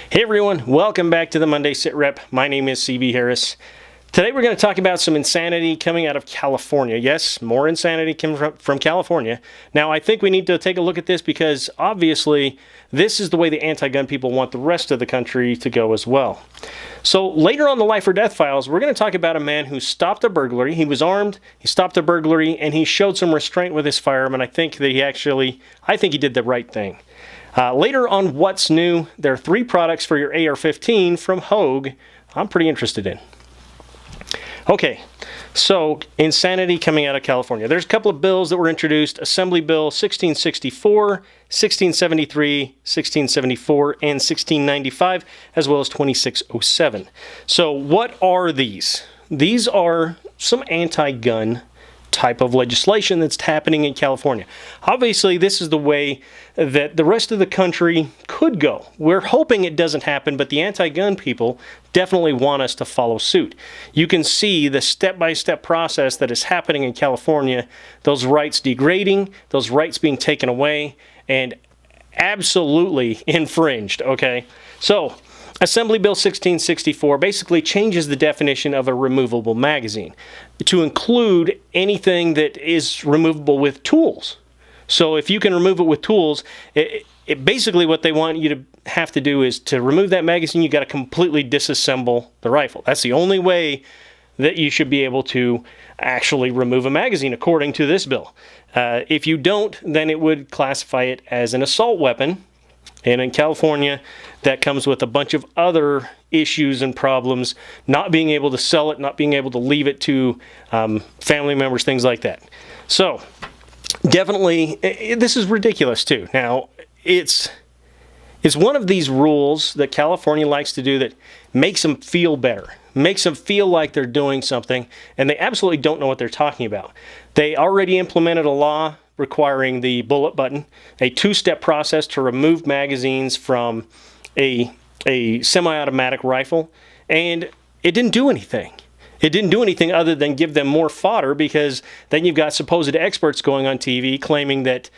Hey everyone, welcome back to the Monday SITREP. My name is CB Harris. Today we're going to talk about some insanity coming out of California. Yes, more insanity coming from California. Now I think we need to take a look at this because obviously this is the way the anti-gun people want the rest of the country to go as well. So later on the Life or Death Files, we're going to talk about a man who stopped a burglary. He was armed, he stopped a burglary, and he showed some restraint with his firearm, and I think he did the right thing. Later on What's New, there are 3 products for your AR-15 from Hogue I'm pretty interested in. Okay, so insanity coming out of California. There's a couple of bills that were introduced. Assembly Bill 1664, 1673, 1674, and 1695, as well as 2607. So what are these? These are some anti-gun type of legislation that's happening in California. Obviously, this is the way that the rest of the country could go. We're hoping it doesn't happen, but the anti-gun people definitely want us to follow suit. You can see the step-by-step process that is happening in California, those rights degrading, those rights being taken away, and absolutely infringed, okay? So, Assembly Bill 1664 basically changes the definition of a removable magazine to include anything that is removable with tools. So if you can remove it with tools, basically what they want you to have to do is to remove that magazine, you got to completely disassemble the rifle. That's the only way that you should be able to actually remove a magazine according to this bill. If you don't, then it would classify it as an assault weapon. And in California, that comes with a bunch of other issues and problems, not being able to sell it, not being able to leave it to family members, things like that. So, definitely, this is ridiculous too. Now, it's one of these rules that California likes to do that makes them feel better, makes them feel like they're doing something, and they absolutely don't know what they're talking about. They already implemented a law requiring the bullet button, a 2-step process to remove magazines from a semi-automatic rifle, and it didn't do anything. It didn't do anything other than give them more fodder, because then you've got supposed experts going on TV claiming that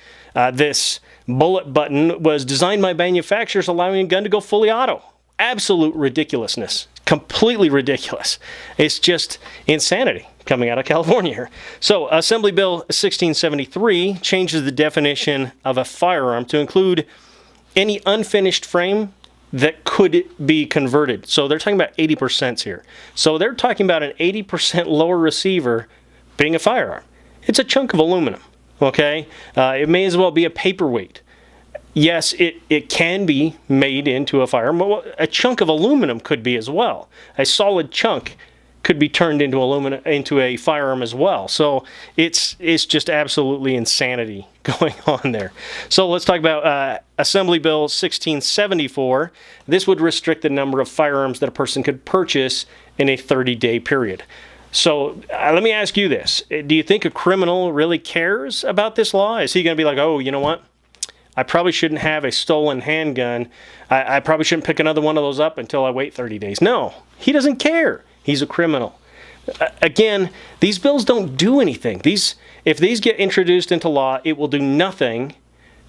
this bullet button was designed by manufacturers allowing a gun to go fully auto. Absolute ridiculousness. Completely ridiculous. It's just insanity coming out of California here. So, Assembly Bill 1673 changes the definition of a firearm to include any unfinished frame that could be converted. So they're talking about 80% here. So they're talking about an 80% lower receiver being a firearm. It's a chunk of aluminum, okay? It may as well be a paperweight. Yes, it can be made into a firearm, but a chunk of aluminum could be as well. A solid chunk could be turned into a firearm as well. So it's just absolutely insanity going on there. So let's talk about Assembly Bill 1674. This would restrict the number of firearms that a person could purchase in a 30-day period. So let me ask you this. Do you think a criminal really cares about this law? Is he going to be like, oh, you know what? I probably shouldn't have a stolen handgun. I probably shouldn't pick another one of those up until I wait 30 days. No, he doesn't care. He's a criminal. Again, these bills don't do anything. If these get introduced into law, it will do nothing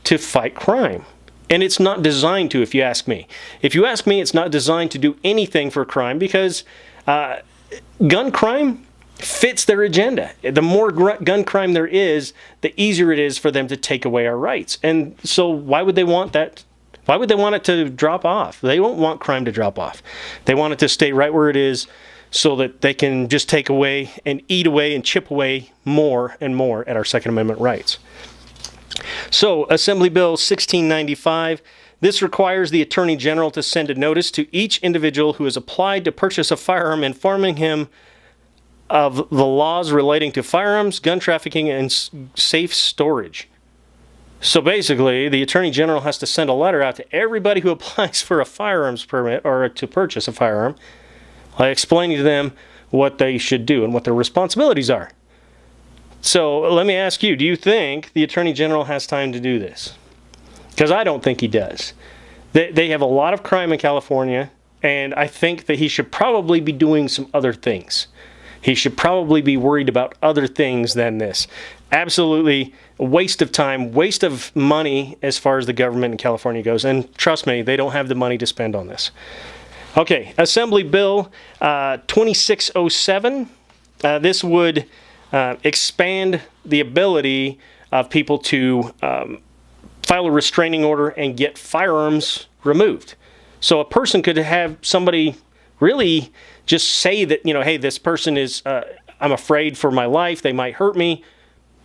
to fight crime. And it's not designed to, if you ask me. If you ask me, it's not designed to do anything for crime, because gun crime fits their agenda. The more gun crime there is, the easier it is for them to take away our rights. And so why would they want that? Why would they want it to drop off? They won't want crime to drop off. They want it to stay right where it is so that they can just take away and eat away and chip away more and more at our Second Amendment rights. So, Assembly Bill 1695, this requires the Attorney General to send a notice to each individual who has applied to purchase a firearm, informing him of the laws relating to firearms, gun trafficking, and safe storage. So basically, the Attorney General has to send a letter out to everybody who applies for a firearms permit or to purchase a firearm, explaining to them what they should do and what their responsibilities are. So let me ask you, do you think the Attorney General has time to do this? Because I don't think he does. They have a lot of crime in California, and I think that he should probably be doing some other things. He should probably be worried about other things than this. absolutely a waste of time, waste of money as far as the government in California goes. And trust me, they don't have the money to spend on this. Okay, Assembly Bill 2607. This would expand the ability of people to file a restraining order and get firearms removed. So a person could have somebody really just say that, you know, hey, this person is, I'm afraid for my life, they might hurt me.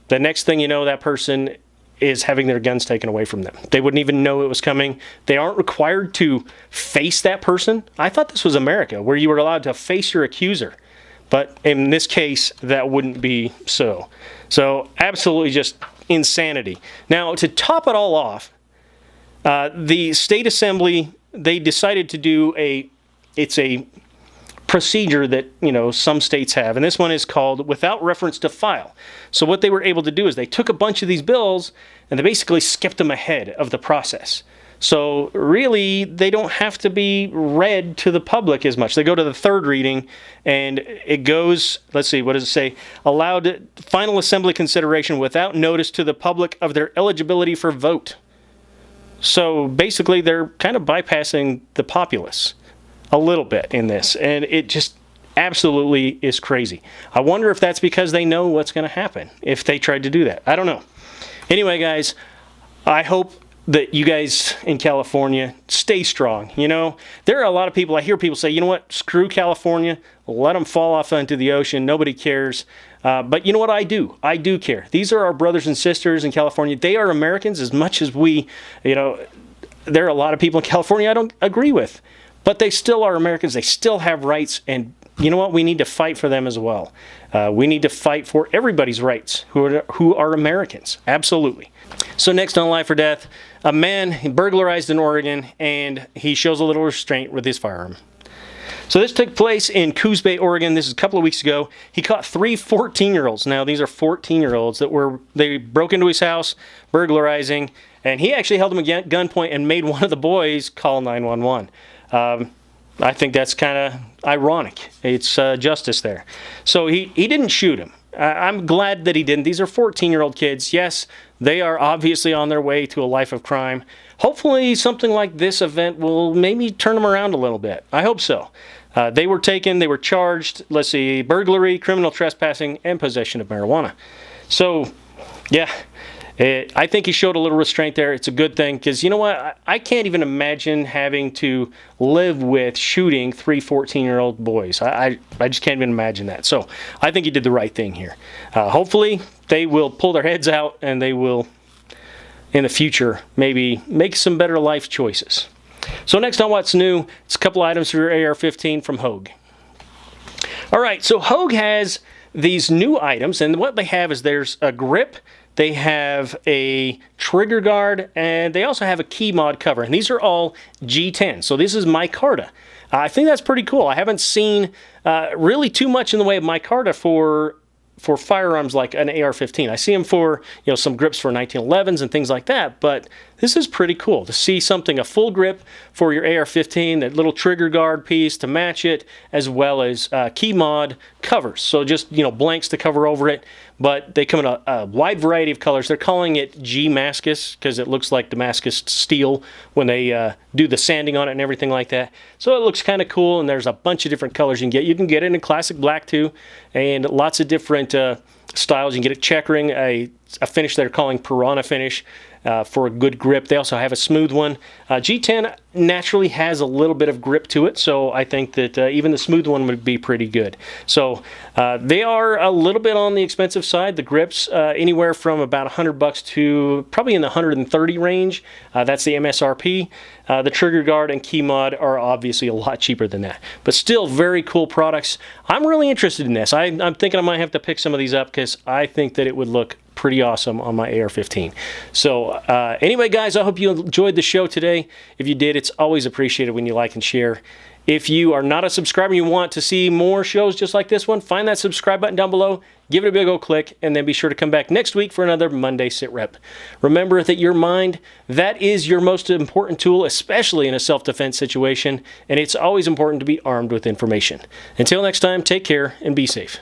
The next thing you know, that person is having their guns taken away from them. They wouldn't even know it was coming. They aren't required to face that person. I thought this was America, where you were allowed to face your accuser. But in this case, that wouldn't be so. So absolutely just insanity. Now, to top it all off, the state assembly, they decided to do it's a procedure that, you know, some states have, and this one is called without reference to file. So what they were able to do is they took a bunch of these bills and they basically skipped them ahead of the process. So really, they don't have to be read to the public as much. They go to the third reading, and it goes, let's see, what does it say? Allowed final assembly consideration without notice to the public of their eligibility for vote. So basically, they're kind of bypassing the populace a little bit in this, and it just absolutely is crazy. I wonder if that's because they know what's going to happen if they tried to do that. I don't know. Anyway, guys, I hope that you guys in California stay strong. You know, there are a lot of people, I hear people say, you know what, screw California, let them fall off into the ocean, nobody cares. But you know what, I do care. These are our brothers and sisters in California. They are Americans as much as we, you know, there are a lot of people in California I don't agree with. But they still are Americans. They still have rights. And you know what? We need to fight for them as well. We need to fight for everybody's rights who are Americans. Absolutely. So next on Life or Death, a man burglarized in Oregon, and he shows a little restraint with his firearm. So this took place in Coos Bay, Oregon. This is a couple of weeks ago. He caught 3 14-year-olds. Now, these are 14-year-olds they broke into his house, burglarizing, and he actually held them at gunpoint and made one of the boys call 911. I think that's kind of ironic. It's justice there. So he didn't shoot him. I'm glad that he didn't. These are 14-year-old kids. Yes, they are obviously on their way to a life of crime. Hopefully something like this event will maybe turn them around a little bit. I hope so. They were charged, let's see, burglary, criminal trespassing, and possession of marijuana. So, yeah. I think he showed a little restraint there. It's a good thing because, you know what, I can't even imagine having to live with shooting 3 14-year-old boys. I just can't even imagine that. So I think he did the right thing here. Hopefully they will pull their heads out and they will, in the future, maybe make some better life choices. So next on What's New, it's a couple items for your AR-15 from Hogue. All right, so Hogue has these new items, and what they have is there's a grip, they have a trigger guard, and they also have a key mod cover. And these are all G10. So this is micarta. I think that's pretty cool. I haven't seen really too much in the way of micarta for firearms like an AR-15. I see them for, you know, some grips for 1911s and things like that, but this is pretty cool to see something, a full grip for your AR-15, that little trigger guard piece to match it, as well as key mod covers. So just, you know, blanks to cover over it, but they come in a wide variety of colors. They're calling it G-Mascus because it looks like Damascus steel when they do the sanding on it and everything like that. So it looks kind of cool, and there's a bunch of different colors you can get. You can get it in classic black too, and lots of different styles. You can get it checkering, a finish they're calling Piranha finish for a good grip. They also have a smooth one. G10 naturally has a little bit of grip to it, so I think that even the smooth one would be pretty good. So they are a little bit on the expensive side. The grips anywhere from about $100 to probably in the 130 range. That's the MSRP. The trigger guard and key mod are obviously a lot cheaper than that, but still very cool products. I'm really interested in this. I'm thinking I might have to pick some of these up because I think that it would look pretty awesome on my AR-15. So anyway, guys, I hope you enjoyed the show today. If you did, it's always appreciated when you like and share. If you are not a subscriber and you want to see more shows just like this one, find that subscribe button down below, give it a big old click, and then be sure to come back next week for another Monday Sit Rep. Remember that your mind, that is your most important tool, especially in a self-defense situation, and it's always important to be armed with information. Until next time, take care and be safe.